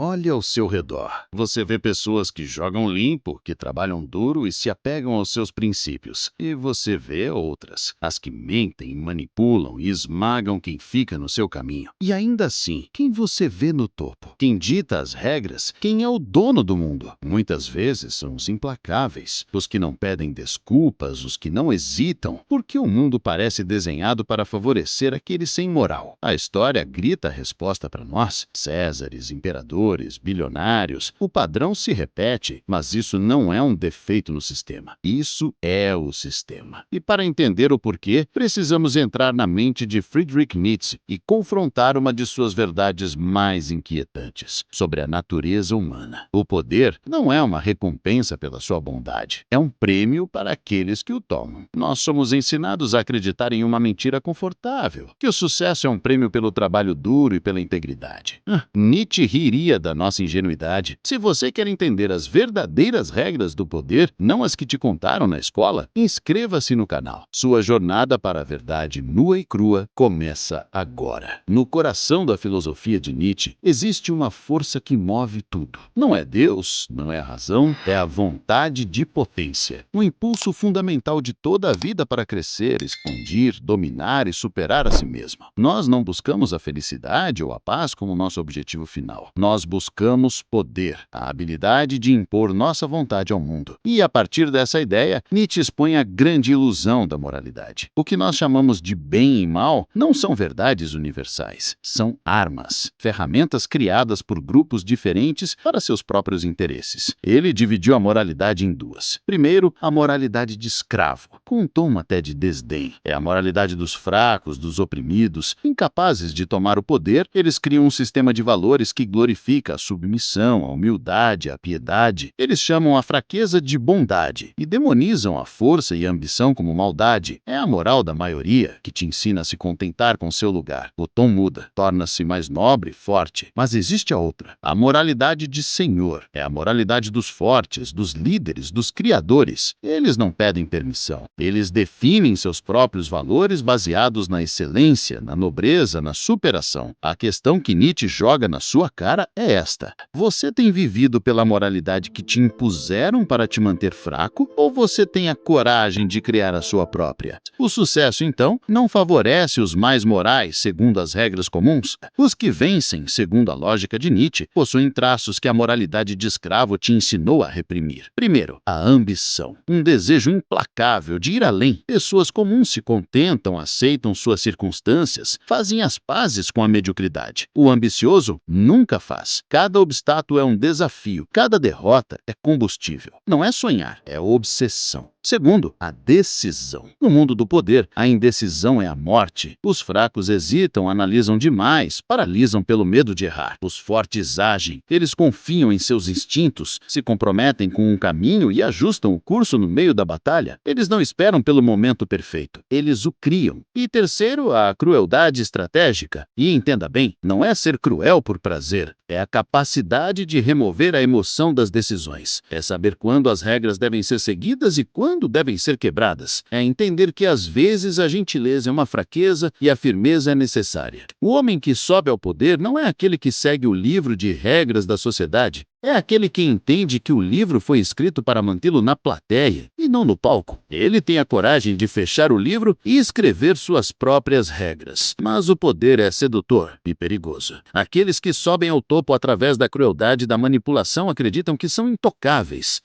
Olhe ao seu redor. Você vê pessoas que jogam limpo, que trabalham duro e se apegam aos seus princípios. E você vê outras, as que mentem, manipulam e esmagam quem fica no seu caminho. E ainda assim, quem você vê no topo? Quem dita as regras? Quem é o dono do mundo? Muitas vezes são os implacáveis, os que não pedem desculpas, os que não hesitam, porque o mundo parece desenhado para favorecer aqueles sem moral. A história grita a resposta para nós: Césares, imperadores, bilionários. O padrão se repete, mas isso não é um defeito no sistema. Isso é o sistema. E para entender o porquê, precisamos entrar na mente de Friedrich Nietzsche e confrontar uma de suas verdades mais inquietantes sobre a natureza humana. O poder não é uma recompensa pela sua bondade, é um prêmio para aqueles que o tomam. Nós somos ensinados a acreditar em uma mentira confortável, que o sucesso é um prêmio pelo trabalho duro e pela integridade. Nietzsche riria da nossa ingenuidade. Se você quer entender as verdadeiras regras do poder, não as que te contaram na escola, inscreva-se no canal. Sua jornada para a verdade nua e crua começa agora. No coração da filosofia de Nietzsche, existe uma força que move tudo. Não é Deus, não é a razão, é a vontade de potência. Um impulso fundamental de toda a vida para crescer, expandir, dominar e superar a si mesmo. Nós não buscamos a felicidade ou a paz como nosso objetivo final. Nós buscamos poder, a habilidade de impor nossa vontade ao mundo. E a partir dessa ideia, Nietzsche expõe a grande ilusão da moralidade. O que nós chamamos de bem e mal não são verdades universais, são armas, ferramentas criadas por grupos diferentes para seus próprios interesses. Ele dividiu a moralidade em duas. Primeiro, a moralidade de escravo, com um tom até de desdém. É a moralidade dos fracos, dos oprimidos, incapazes de tomar o poder. Eles criam um sistema de valores que glorifica a submissão, a humildade, a piedade. Eles chamam a fraqueza de bondade e demonizam a força e a ambição como maldade. É a moral da maioria que te ensina a se contentar com seu lugar. O tom muda, torna-se mais nobre e forte. Mas existe a outra, a moralidade de senhor. É a moralidade dos fortes, dos líderes, dos criadores. Eles não pedem permissão. Eles definem seus próprios valores baseados na excelência, na nobreza, na superação. A questão que Nietzsche joga na sua cara é esta: você tem vivido pela moralidade que te impuseram para te manter fraco, ou você tem a coragem de criar a sua própria? O sucesso, então, não favorece os mais morais, segundo as regras comuns. Os que vencem, segundo a lógica de Nietzsche, possuem traços que a moralidade de escravo te ensinou a reprimir. Primeiro, a ambição, um desejo implacável de ir além. Pessoas comuns se contentam, aceitam suas circunstâncias, fazem as pazes com a mediocridade. O ambicioso nunca faz. Cada obstáculo é um desafio, cada derrota é combustível. Não é sonhar, é obsessão. Segundo, a decisão. No mundo do poder, a indecisão é a morte. Os fracos hesitam, analisam demais, paralisam pelo medo de errar. Os fortes agem, eles confiam em seus instintos, se comprometem com um caminho e ajustam o curso no meio da batalha. Eles não esperam pelo momento perfeito, eles o criam. E terceiro, a crueldade estratégica. E entenda bem, não é ser cruel por prazer, é a capacidade de remover a emoção das decisões. É saber quando as regras devem ser seguidas e quando devem ser quebradas. É entender que às vezes a gentileza é uma fraqueza e a firmeza é necessária. O homem que sobe ao poder não é aquele que segue o livro de regras da sociedade. É aquele que entende que o livro foi escrito para mantê-lo na plateia e não no palco. Ele tem a coragem de fechar o livro e escrever suas próprias regras. Mas o poder é sedutor e perigoso. Aqueles que sobem ao topo através da crueldade e da manipulação acreditam que são intocáveis.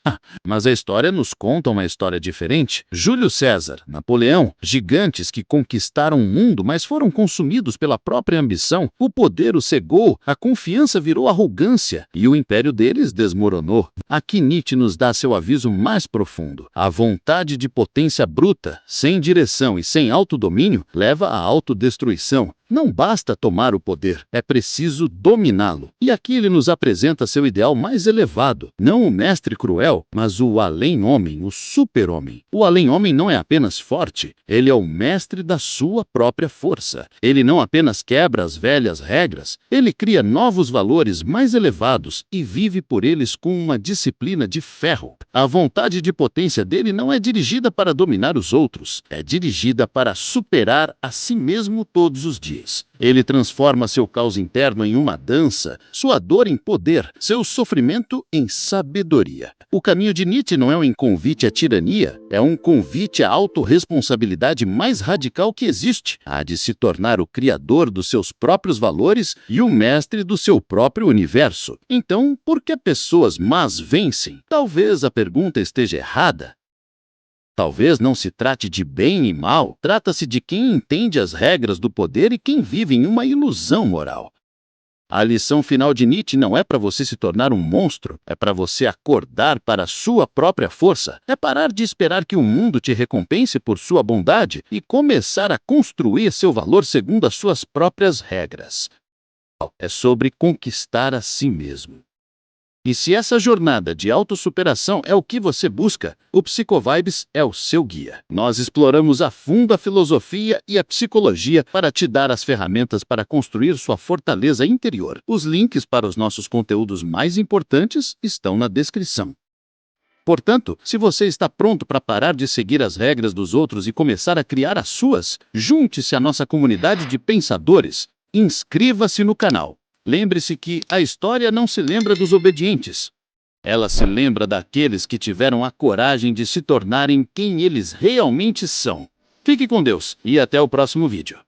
Mas a história nos conta uma história diferente. Júlio César, Napoleão, gigantes que conquistaram o mundo, mas foram consumidos pela própria ambição. O poder os cegou, a confiança virou arrogância e o império deles desmoronou. Aqui Nietzsche nos dá seu aviso mais profundo. A vontade de potência bruta, sem direção e sem autodomínio, leva à autodestruição. Não basta tomar o poder, é preciso dominá-lo. E aqui ele nos apresenta seu ideal mais elevado. Não o mestre cruel, mas o além-homem, o super-homem. O além-homem não é apenas forte, ele é o mestre da sua própria força. Ele não apenas quebra as velhas regras, ele cria novos valores mais elevados e vive por eles com uma disciplina de ferro. A vontade de potência dele não é dirigida para dominar os outros, é dirigida para superar a si mesmo todos os dias. limites. Ele transforma seu caos interno em uma dança, sua dor em poder, seu sofrimento em sabedoria. O caminho de Nietzsche não é um convite à tirania, é um convite à autorresponsabilidade mais radical que existe. Há de se tornar o criador dos seus próprios valores e o mestre do seu próprio universo. Então, por que pessoas más vencem? Talvez a pergunta esteja errada. Talvez não se trate de bem e mal, trata-se de quem entende as regras do poder e quem vive em uma ilusão moral. A lição final de Nietzsche não é para você se tornar um monstro, é para você acordar para a sua própria força, é parar de esperar que o mundo te recompense por sua bondade e começar a construir seu valor segundo as suas próprias regras. É sobre conquistar a si mesmo. E se essa jornada de autossuperação é o que você busca, o Psicovibes é o seu guia. Nós exploramos a fundo a filosofia e a psicologia para te dar as ferramentas para construir sua fortaleza interior. Os links para os nossos conteúdos mais importantes estão na descrição. Portanto, se você está pronto para parar de seguir as regras dos outros e começar a criar as suas, junte-se à nossa comunidade de pensadores. Inscreva-se no canal. Lembre-se que a história não se lembra dos obedientes. Ela se lembra daqueles que tiveram a coragem de se tornarem quem eles realmente são. Fique com Deus e até o próximo vídeo.